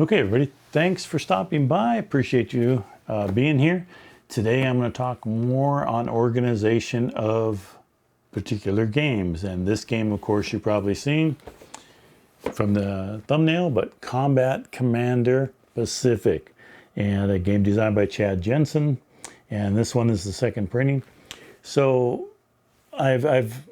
Okay, everybody, thanks for stopping by. Appreciate you being here. Today I'm going to talk more on organization of particular games. And this game, of course, you've probably seen from the thumbnail, but Combat Commander Pacific. And a game designed by Chad Jensen. And this one is the second printing. So I've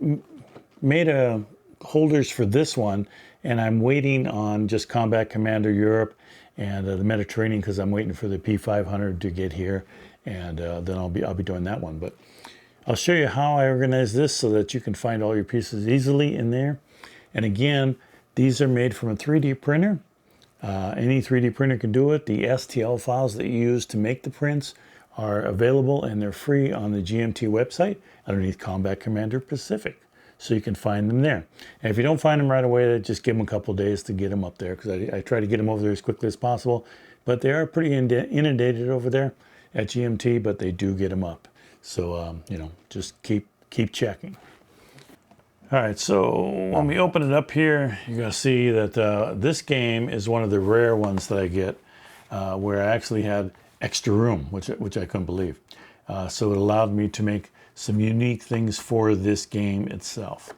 made holders for this one, and I'm waiting on just Combat Commander Europe and the Mediterranean because I'm waiting for the P500 to get here, and then I'll be doing that one. But I'll show you how I organize this so that you can find all your pieces easily in there. And again, these are made from a 3D printer. Any 3D printer can do it. The STL files that you use to make the prints are available, and they're free on the GMT website underneath Combat Commander Pacific. So you can find them there. And if you don't find them right away, just give them a couple days to get them up there, because I try to get them over there as quickly as possible. But they are pretty inundated over there at GMT, but they do get them up. So, just keep checking. All right, so when we open it up here, you're going to see that this game is one of the rare ones that I get where I actually had extra room, which I couldn't believe. So it allowed me to make some unique things for this game itself.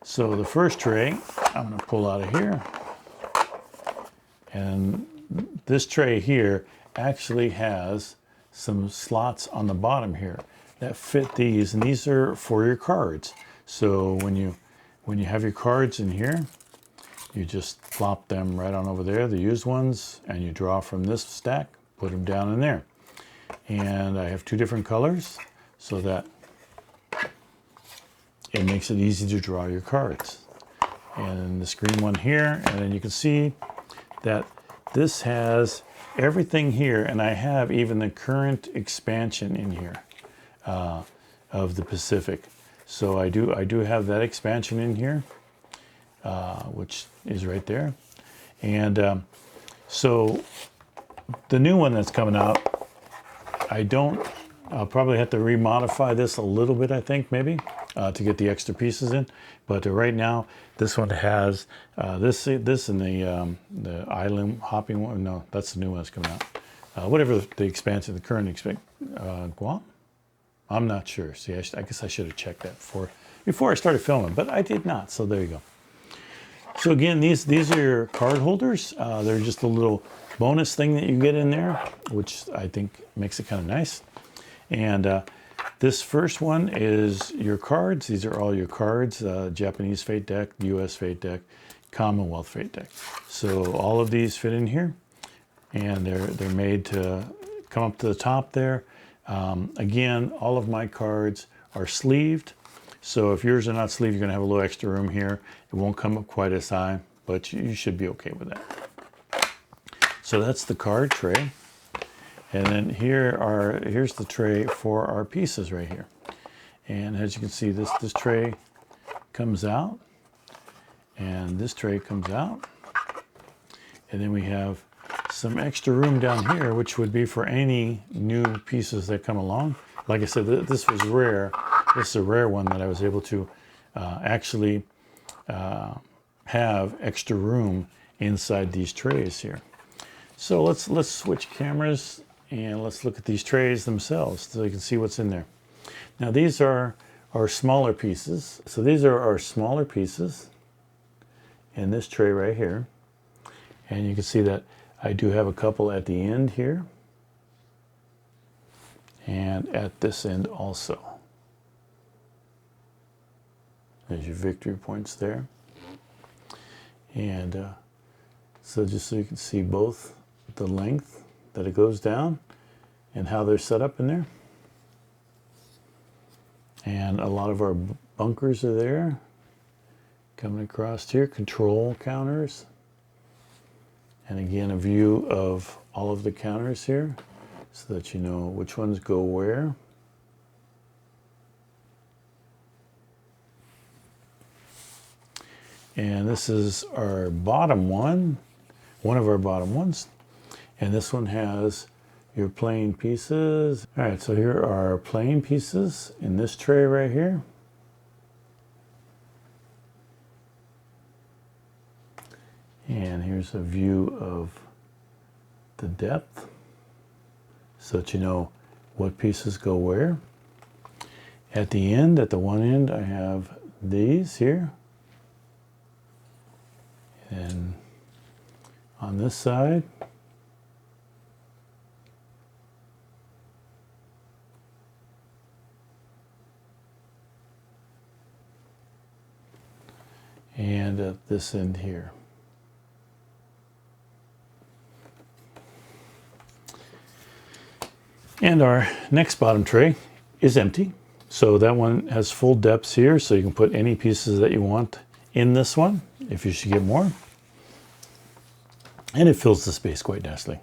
So the first tray I'm going to pull out of here, and this tray here actually has some slots on the bottom here that fit these, and these are for your cards. So when you have your cards in here, you just plop them right on over there, the used ones, and you draw from this stack, put them down in there. And I have two different colors so that it makes it easy to draw your cards. And this green one here, and then you can see that this has everything here, and I have even the current expansion in here of the Pacific. So I do have that expansion in here, which is right there. And so the new one that's coming out, I'll probably have to remodify this a little bit, I think, maybe, to get the extra pieces in. But right now, this one has this and the island hopping one. No, that's the new one that's coming out. Whatever the expansion, the current Guam? I'm not sure. See, I guess I should have checked that before I started filming, but I did not. So there you go. So again, these are your card holders. They're just a little bonus thing that you get in there, which I think makes it kind of nice. And this first one is your cards. These are all your cards: Japanese Fate deck, U.S. Fate deck, Commonwealth Fate deck. So all of these fit in here, and they're made to come up to the top there. Again, all of my cards are sleeved. So if yours are not sleeved, you're going to have a little extra room here. It won't come up quite as high, but you should be okay with that. So that's the card tray. And then here's the tray for our pieces right here. And as you can see, this tray comes out, and this tray comes out. And then we have some extra room down here, which would be for any new pieces that come along. Like I said, this was rare. This is a rare one that I was able to actually have extra room inside these trays here. So let's switch cameras and let's look at these trays themselves so you can see what's in there. Now these are our smaller pieces. So these are our smaller pieces in this tray right here. And you can see that I do have a couple at the end here and at this end also. There's your victory points there. And so just so you can see both the length that it goes down and how they're set up in there. And a lot of our bunkers are there. Coming across here, control counters. And again, a view of all of the counters here so that you know which ones go where. And this is our bottom one of our bottom ones. And this one has your plain pieces. All right, so here are our plain pieces in this tray right here. And here's a view of the depth so that you know what pieces go where. At the end, at the one end, I have these here. And on this side, and at this end here. And our next bottom tray is empty. So that one has full depths here, so you can put any pieces that you want in this one, if you should get more. And it fills the space quite nicely.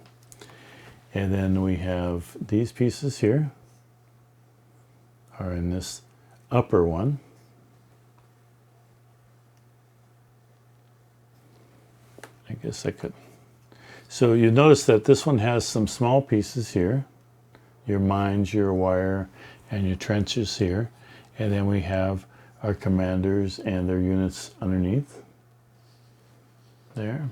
And then we have these pieces here are in this upper one. I guess I could. So you notice that this one has some small pieces here. Your mines, your wire, and your trenches here. And then we have our commanders and their units underneath there.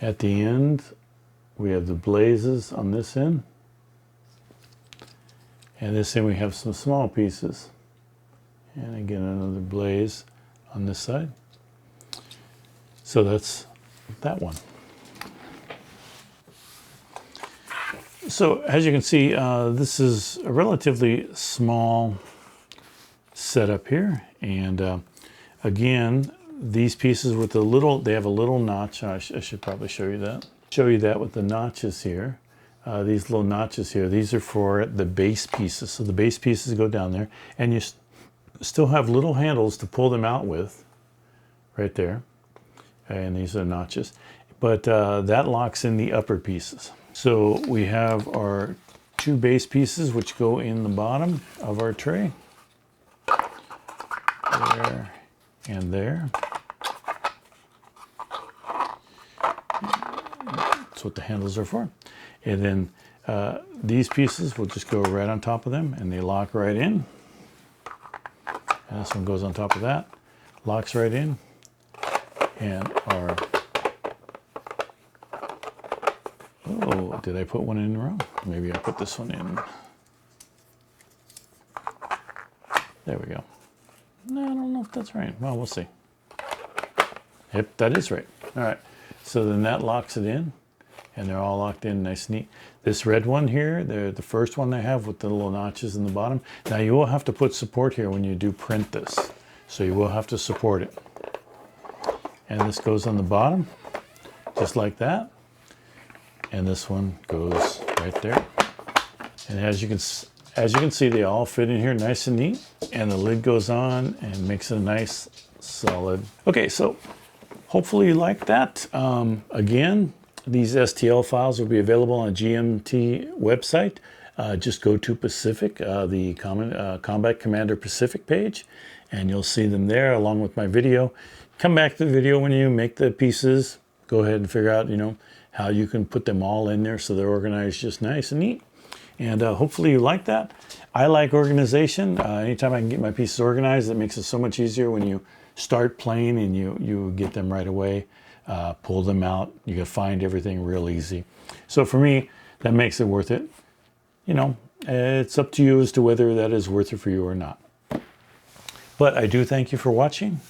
At the end, we have the blazes on this end. And this end we have some small pieces. And again, another blaze on this side. So that's that one. So as you can see, this is a relatively small setup here. And again, these pieces with the little, they have a little notch. I should probably show you that. Show you that with the notches here. These little notches here, these are for the base pieces. So the base pieces go down there, and you still have little handles to pull them out with, right there. And these are notches. But that locks in the upper pieces. So we have our two base pieces which go in the bottom of our tray. There and there. That's what the handles are for. And then these pieces will just go right on top of them and they lock right in. And this one goes on top of that, locks right in. And our, oh, did I put one in wrong? Maybe I put this one in. There we go. No, I don't know if that's right. Well, we'll see. Yep, that is right. All right, so then that locks it in, and they're all locked in nice and neat. This red one here, the first one I have with the little notches in the bottom. Now you will have to put support here when you do print this. So you will have to support it. And this goes on the bottom, just like that. And this one goes right there. And as you can see, they all fit in here nice and neat. And the lid goes on and makes it a nice, solid. Okay, so hopefully you like that. Again, these STL files will be available on a GMT website. Just go to Pacific, the Combat Commander Pacific page, and you'll see them there along with my video. Come back to the video when you make the pieces. Go ahead and figure out, how you can put them all in there so they're organized just nice and neat. And hopefully you like that. I like organization. Anytime I can get my pieces organized, it makes it so much easier when you start playing and you get them right away. Pull them out. You can find everything real easy. So for me, that makes it worth it. It's up to you as to whether that is worth it for you or not. But I do thank you for watching.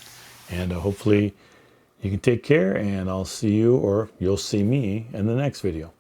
And hopefully you can take care, and I'll see you, or you'll see me in the next video.